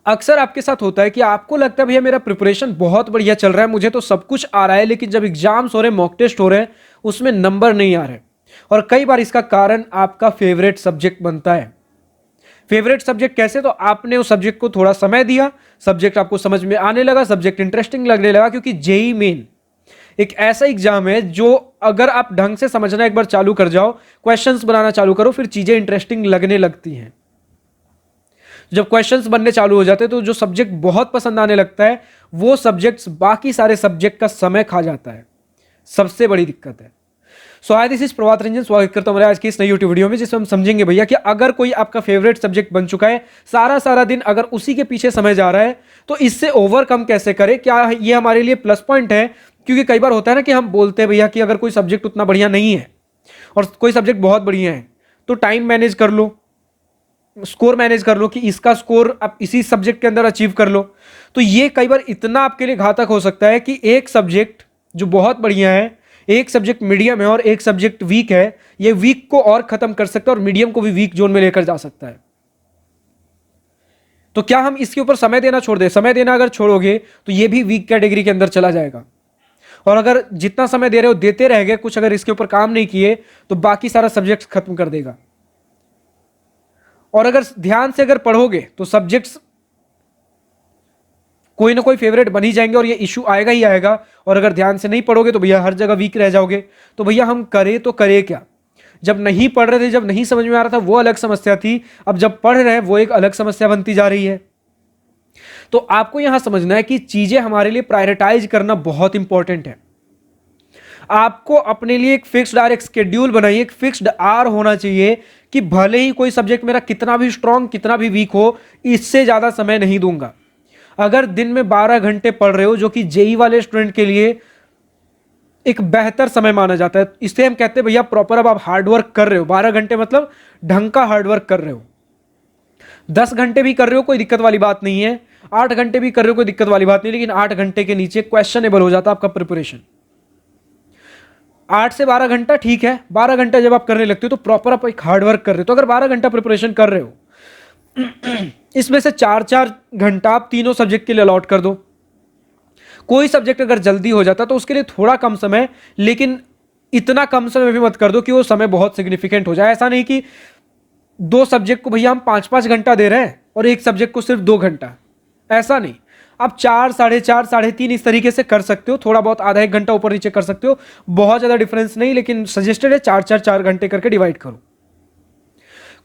अक्सर आपके साथ होता है कि आपको लगता है भैया मेरा प्रिपरेशन बहुत बढ़िया चल रहा है, मुझे तो सब कुछ आ रहा है, लेकिन जब एग्जाम्स हो रहे हैं, मॉक टेस्ट हो रहे हैं, उसमें नंबर नहीं आ रहे। और कई बार इसका कारण आपका फेवरेट सब्जेक्ट बनता है। फेवरेट सब्जेक्ट कैसे? तो आपने उस सब्जेक्ट को थोड़ा समय दिया, सब्जेक्ट आपको समझ में आने लगा, सब्जेक्ट इंटरेस्टिंग लगने लगा। क्योंकि जेई मेन एक ऐसा एग्जाम है जो अगर आप ढंग से समझना एक बार चालू कर जाओ, क्वेश्चंस बनाना चालू करो, फिर चीजें इंटरेस्टिंग लगने लगती हैं। जब क्वेश्चंस बनने चालू हो जाते हैं तो जो सब्जेक्ट बहुत पसंद आने लगता है, वो सब्जेक्ट्स बाकी सारे सब्जेक्ट का समय खा जाता है। सबसे बड़ी दिक्कत है। सो हाय, दिस इज प्रभात रंजन, स्वागत करता हूं मेरे आज की इस नई यूट्यूब वीडियो में, जिसमें हम समझेंगे भैया कि अगर कोई आपका फेवरेट सब्जेक्ट बन चुका है, सारा सारा दिन अगर उसी के पीछे समय जा रहा है, तो इससे ओवरकम कैसे करें। क्या ये हमारे लिए प्लस पॉइंट है? क्योंकि कई बार होता है ना कि हम बोलते हैं भैया कि अगर कोई सब्जेक्ट उतना बढ़िया नहीं है और कोई सब्जेक्ट बहुत बढ़िया है, तो टाइम मैनेज कर लो, स्कोर मैनेज कर लो कि इसका स्कोर आप इसी सब्जेक्ट के अंदर अचीव कर लो। तो ये कई बार इतना आपके लिए घातक हो सकता है कि एक सब्जेक्ट जो बहुत बढ़िया है, एक सब्जेक्ट मीडियम है और एक सब्जेक्ट वीक है, ये वीक को और खत्म कर सकता है और मीडियम को भी वीक जोन में लेकर जा सकता है। तो क्या हम इसके ऊपर समय देना छोड़ दें? समय देना अगर छोड़ोगे तो ये भी वीक कैटेगरी के अंदर चला जाएगा। और अगर जितना समय दे रहे हो देते रह गए, कुछ अगर इसके ऊपर काम नहीं किए, तो बाकी सारा सब्जेक्ट खत्म कर देगा। और अगर ध्यान से अगर पढ़ोगे तो सब्जेक्ट्स कोई ना कोई फेवरेट बन ही जाएंगे और ये इशू आएगा ही आएगा। और अगर ध्यान से नहीं पढ़ोगे तो भैया हर जगह वीक रह जाओगे। तो भैया हम करें तो करें क्या? जब नहीं पढ़ रहे थे, जब नहीं समझ में आ रहा था, वो अलग समस्या थी। अब जब पढ़ रहे हैं, वो एक अलग समस्या बनती जा रही है। तो आपको यहां समझना है कि चीजें हमारे लिए प्रायोरिटाइज करना बहुत इंपॉर्टेंट है। आपको अपने लिए एक फिक्स्ड आर, एक स्केड्यूल बनाइए, एक फिक्स्ड आर होना चाहिए कि भले ही कोई सब्जेक्ट मेरा कितना भी स्ट्रांग, कितना भी वीक हो, इससे ज्यादा समय नहीं दूंगा। अगर दिन में 12 घंटे पढ़ रहे हो, जो कि जेई वाले स्टूडेंट के लिए एक बेहतर समय माना जाता है, इसलिए हम कहते हैं भैया प्रॉपर अब आप हार्डवर्क कर रहे हो। 12 घंटे मतलब ढंग का हार्डवर्क कर रहे हो। 10 घंटे भी कर रहे हो कोई दिक्कत वाली बात नहीं है, 8 घंटे भी कर रहे हो कोई दिक्कत वाली बात नहीं, लेकिन 8 घंटे के नीचे क्वेश्चनेबल हो जाता है आपका प्रिपरेशन। 8 से 12 घंटा ठीक है, 12 घंटा जब आप करने लगते हो तो प्रॉपर आप एक हार्डवर्क कर रहे हो। तो अगर 12 घंटा प्रिपरेशन कर रहे हो, इसमें से 4-4 घंटा आप तीनों सब्जेक्ट के लिए अलॉट कर दो। कोई सब्जेक्ट अगर जल्दी हो जाता तो उसके लिए थोड़ा कम समय, लेकिन इतना कम समय भी मत कर दो कि वो समय बहुत सिग्निफिकेंट हो जाए। ऐसा नहीं कि 2 सब्जेक्ट को भैया हम 5-5 घंटा दे रहे हैं और एक सब्जेक्ट को सिर्फ 2 घंटा, ऐसा नहीं। आप 4, 4.5, 3.5 इस तरीके से कर सकते हो। थोड़ा बहुत आधा 1 घंटा ऊपर नीचे कर सकते हो, बहुत ज्यादा डिफरेंस नहीं, लेकिन सजेस्टेड है 4-4 घंटे करके डिवाइड करो।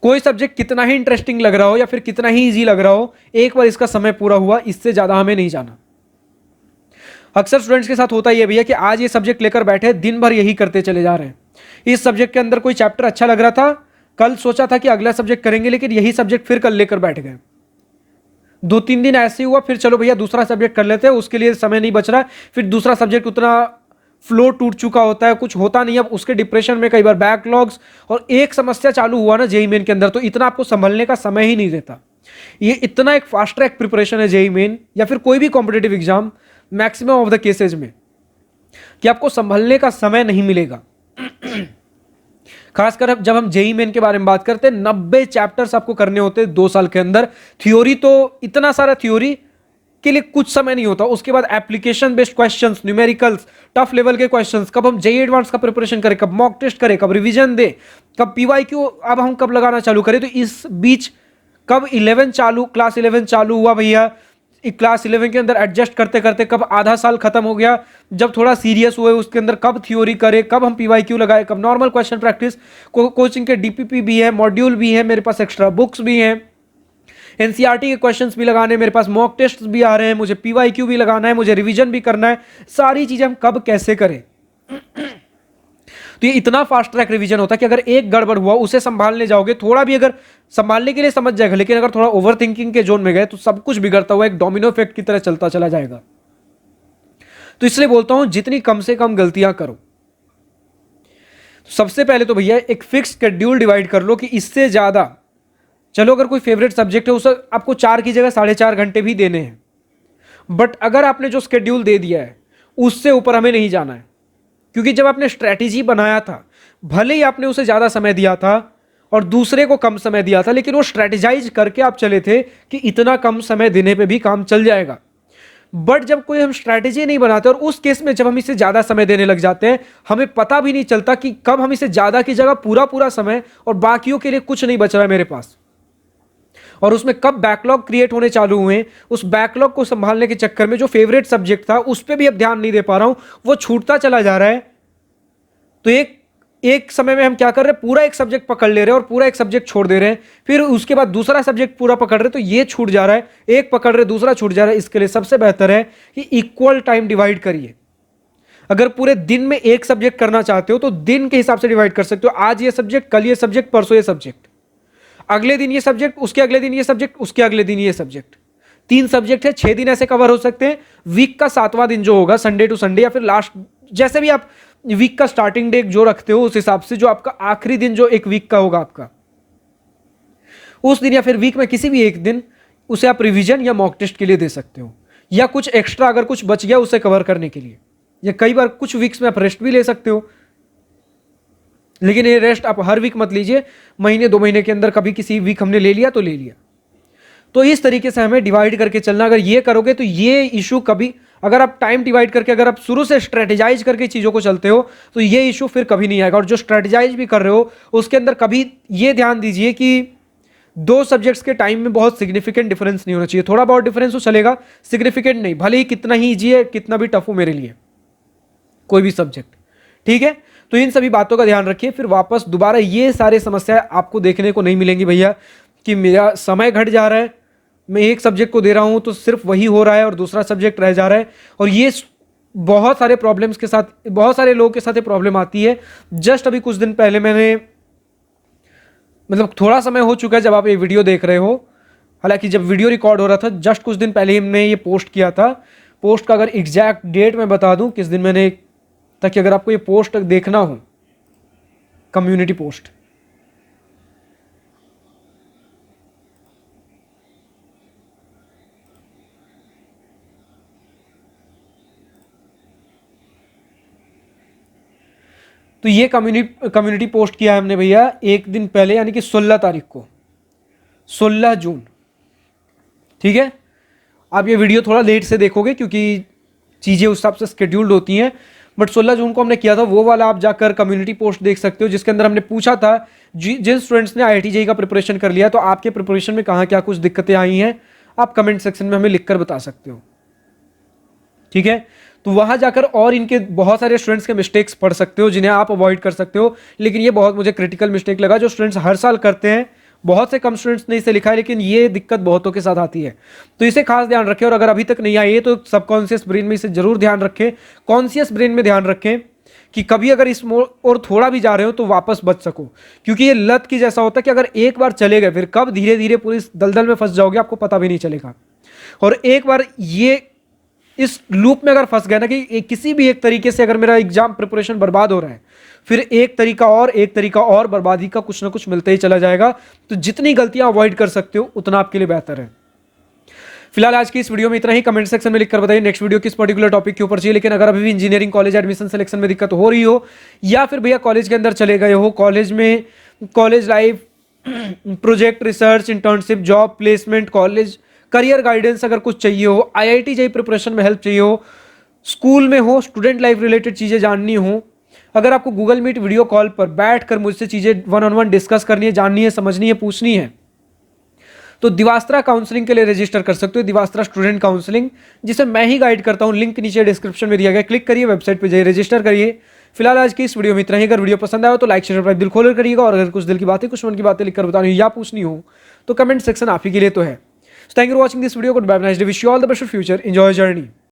कोई सब्जेक्ट कितना ही इंटरेस्टिंग लग रहा हो या फिर कितना ही इजी लग रहा हो, एक बार इसका समय पूरा हुआ, इससे ज्यादा हमें नहीं जाना। अक्सर स्टूडेंट्स के साथ होता ही है भैया कि आज ये सब्जेक्ट लेकर बैठे, दिन भर यही करते चले जा रहे हैं। इस सब्जेक्ट के अंदर कोई चैप्टर अच्छा लग रहा था, कल सोचा था कि अगला सब्जेक्ट करेंगे, लेकिन यही सब्जेक्ट फिर कल लेकर बैठ गए। 2-3 दिन ऐसे ही हुआ, फिर चलो भैया दूसरा सब्जेक्ट कर लेते हैं, उसके लिए समय नहीं बच रहा, फिर दूसरा सब्जेक्ट उतना फ्लो टूट चुका होता है, कुछ होता नहीं। अब उसके डिप्रेशन में कई बार बैकलॉग्स, और एक समस्या चालू हुआ ना जेई मेन के अंदर, तो इतना आपको संभलने का समय ही नहीं देता। ये इतना एक फास्ट ट्रैक प्रिपरेशन है जेई मेन या फिर कोई भी competitive exam, maximum of the cases में, कि आपको संभलने का समय नहीं मिलेगा। खासकर अब जब हम जेई मेन के बारे में बात करते हैं, 90 चैप्टर्स आपको करने होते हैं 2 साल के अंदर। थ्योरी तो इतना सारा थ्योरी के लिए कुछ समय नहीं होता, उसके बाद application based questions, numericals, tough level के क्वेश्चंस, कब हम जेई एडवांस का प्रिपरेशन करें, कब मॉक टेस्ट करें, कब रिवीजन दे, कब पीवाईक्यू अब हम कब लगाना चालू करें। तो इस बीच कब क्लास 11 चालू हुआ भैया, क्लास 11 के अंदर एडजस्ट करते करते कब आधा साल खत्म हो गया, जब थोड़ा सीरियस हुए उसके अंदर कब थ्योरी करे, कब हम पीवाईक्यू लगाए, कब नॉर्मल क्वेश्चन प्रैक्टिस, कोचिंग के डीपीपी भी है, मॉड्यूल भी है, मेरे पास एक्स्ट्रा बुक्स भी हैं, एनसीईआरटी के क्वेश्चंस भी लगाने, मेरे पास मॉक टेस्ट भी आ रहे हैं, मुझे पीवाईक्यू भी लगाना है, मुझे रिवीजन भी करना है। सारी चीजें हम कब कैसे करें? तो ये इतना फास्ट ट्रैक रिवीजन होता है कि अगर एक गड़बड़ हुआ, उसे संभालने जाओगे, थोड़ा भी अगर संभालने के लिए समझ जाएगा, लेकिन अगर थोड़ा ओवर थिंकिंग के जोन में गए तो सब कुछ बिगड़ता हुआ एक डोमिनो इफेक्ट की तरह चलता चला जाएगा। तो इसलिए बोलता हूं जितनी कम से कम गलतियां करो। सबसे पहले तो भैया एक फिक्स शेड्यूल डिवाइड कर लो कि इससे ज्यादा, चलो अगर कोई फेवरेट सब्जेक्ट है उसे आपको 4 की जगह 4.5 घंटे भी देने हैं, बट अगर आपने जो शेड्यूल दे दिया है उससे ऊपर हमें नहीं जाना है। क्योंकि जब आपने स्ट्रैटेजी बनाया था, भले ही आपने उसे ज्यादा समय दिया था और दूसरे को कम समय दिया था, लेकिन वो स्ट्रेटेजाइज करके आप चले थे कि इतना कम समय देने पे भी काम चल जाएगा। बट जब कोई हम स्ट्रैटेजी नहीं बनाते, और उस केस में जब हम इसे ज्यादा समय देने लग जाते हैं, हमें पता भी नहीं चलता कि कब हम इसे ज्यादा की जगह पूरा पूरा समय और बाकियों के लिए कुछ नहीं बच रहा है मेरे पास, और उसमें कब बैकलॉग क्रिएट होने चालू हुए। उस बैकलॉग को संभालने के चक्कर में जो फेवरेट सब्जेक्ट था उस पर भी अब ध्यान नहीं दे पा रहा हूं, वो छूटता चला जा रहा है। तो एक समय में हम क्या कर रहे हैं, पूरा एक सब्जेक्ट पकड़ ले रहे हैं और पूरा एक सब्जेक्ट छोड़ दे रहे हैं, फिर उसके बाद दूसरा सब्जेक्ट पूरा पकड़ रहे हैं, तो ये छूट जा रहा है, एक पकड़ रहे दूसरा छूट जा रहा है। इसके लिए सबसे बेहतर है कि इक्वल टाइम डिवाइड करिए। अगर पूरे दिन में एक सब्जेक्ट करना चाहते हो तो दिन के हिसाब से डिवाइड कर सकते हो। आज ये सब्जेक्ट, कल ये सब्जेक्ट, परसों ये सब्जेक्ट, अगले दिन ये सब्जेक्ट, उसके अगले दिन ये सब्जेक्ट, उसके अगले दिन ये सब्जेक्ट। 3 सब्जेक्ट है, 6 दिन ऐसे कवर हो सकते हैं। वीक का 7वां दिन जो होगा, संडे टू संडे, या फिर लास्ट, जैसे भी आप वीक का स्टार्टिंग डे जो रखते हो उस हिसाब से, जो आपका आखिरी दिन जो एक वीक का होगा आपका, उस दिन या फिर वीक में किसी भी एक दिन उसे आप रिवीजन या मॉक टेस्ट के लिए दे सकते हो, या कुछ एक्स्ट्रा अगर कुछ बच गया उसे कवर करने के लिए, या कई बार कुछ वीक्स में आप रेस्ट भी ले सकते हो। लेकिन ये रेस्ट आप हर वीक मत लीजिए, महीने 2 महीने के अंदर कभी किसी वीक हमने ले लिया तो ले लिया। तो इस तरीके से हमें डिवाइड करके चलना। अगर ये करोगे तो ये इशू कभी, अगर आप टाइम डिवाइड करके, अगर आप शुरू से स्ट्रेटेजाइज करके चीज़ों को चलते हो तो ये इशू फिर कभी नहीं आएगा। और जो स्ट्रेटेजाइज भी कर रहे हो उसके अंदर कभी ये ध्यान दीजिए कि 2 सब्जेक्ट्स के टाइम में बहुत सिग्निफिकेंट डिफरेंस नहीं होना चाहिए। थोड़ा बहुत डिफरेंस हो चलेगा, सिग्निफिकेंट नहीं, भले ही कितना ही ईजी है, कितना भी टफ हो मेरे लिए कोई भी सब्जेक्ट, ठीक है। तो इन सभी बातों का ध्यान रखिए। फिर वापस दोबारा ये सारे समस्याएं आपको देखने को नहीं मिलेंगी भैया कि मेरा समय घट जा रहा है, मैं एक सब्जेक्ट को दे रहा हूं तो सिर्फ वही हो रहा है और दूसरा सब्जेक्ट रह जा रहा है। और ये बहुत सारे प्रॉब्लम्स के साथ, बहुत सारे लोगों के साथ ये प्रॉब्लम आती है। जस्ट अभी कुछ दिन पहले मैंने, मतलब थोड़ा समय हो चुका है जब आप ये वीडियो देख रहे हो, हालांकि जब वीडियो रिकॉर्ड हो रहा था जस्ट कुछ दिन पहले ही हमने ये पोस्ट किया था। पोस्ट का अगर एग्जैक्ट डेट मैं बता दूं किस दिन मैंने, ताकि अगर आपको ये पोस्ट देखना हो, कम्युनिटी पोस्ट, तो ये कम्युनिटी पोस्ट किया है हमने भैया एक दिन पहले, यानी कि 16 तारीख को, 16 जून, ठीक है। आप ये वीडियो थोड़ा लेट से देखोगे क्योंकि चीज़ें उस हिसाब से स्केड्यूल्ड होती हैं, बट 16 जून को हमने किया था। वो वाला आप जाकर कम्युनिटी पोस्ट देख सकते हो, जिसके अंदर हमने पूछा था जिन स्टूडेंट्स ने IIT JEE का प्रिपरेशन कर लिया तो आपके प्रिपरेशन में कहाँ क्या कुछ दिक्कतें आई हैं, आप कमेंट सेक्शन में हमें लिखकर बता सकते हो, ठीक है। तो वहां जाकर और इनके बहुत सारे स्टूडेंट्स के मिस्टेक्स पढ़ सकते हो जिन्हें आप अवॉइड कर सकते हो। लेकिन ये बहुत मुझे क्रिटिकल मिस्टेक लगा जो स्टूडेंट्स हर साल करते हैं। बहुत से कम स्टूडेंट्स ने इसे लिखा है, लेकिन ये दिक्कत बहुतों के साथ आती है, तो इसे खास ध्यान रखें। और अगर अभी तक नहीं आई है तो सबकॉन्शियस ब्रेन में इसे जरूर ध्यान रखें, कॉन्शियस ब्रेन में ध्यान रखें कि कभी अगर इस मोड़ और थोड़ा भी जा रहे हो तो वापस बच सको। क्योंकि ये लत की जैसा होता है कि अगर एक बार चले गए फिर कब धीरे धीरे पूरी दलदल में फंस जाओगे आपको पता भी नहीं चलेगा। और एक बार ये इस लूप में अगर फंस गया ना कि किसी भी एक तरीके से अगर मेरा एग्जाम प्रिपरेशन बर्बाद हो रहा है, फिर एक तरीका और बर्बादी का कुछ ना कुछ मिलते ही चला जाएगा। तो जितनी गलतियां अवॉइड कर सकते हो उतना आपके लिए बेहतर है। फिलहाल आज की इस वीडियो में इतना ही। कमेंट सेक्शन में लिखकर बताइए नेक्स्ट वीडियो किस पर्टिकुलर टॉपिक के ऊपर चाहिए। लेकिन अगर अभी भी इंजीनियरिंग कॉलेज एडमिशन सिलेक्शन में दिक्कत हो रही हो, या फिर भैया कॉलेज के अंदर चले गए हो, कॉलेज में college life, project, research, internship, job placement, college career guidance अगर कुछ चाहिए हो, IIT JEE प्रिपरेशन में हेल्प चाहिए हो, स्कूल में हो, स्टूडेंट लाइफ रिलेटेड चीज़ें जाननी हो, अगर आपको गूगल मीट वीडियो कॉल पर बैठकर मुझसे चीज़ें 1-on-1 डिस्कस करनी है, जाननी है, समझनी है, पूछनी है, तो दिवास्त्रा काउंसलिंग के लिए रजिस्टर कर सकते हो। दिवास्त्रा स्टूडेंट काउंसलिंग, जिसे मैं ही गाइड करता हूं। लिंक नीचे डिस्क्रिप्शन में दिया गया, क्लिक करिए, वेबसाइट पे जाइए, रजिस्टर करिए। फिलहाल आज की इस वीडियो में इतना ही। अगर वीडियो पसंद आया तो लाइक शेयर सब्सक्राइब दिल खोलकर करिएगा। और अगर कुछ दिल की बातें, कुछ मन की बातें लिखकर बतानी हो या पूछनी हो तो कमेंट सेक्शन आप ही के लिए तो है। Thank you for watching this video. Good bye, nice day, wish you all the best for future, enjoy journey.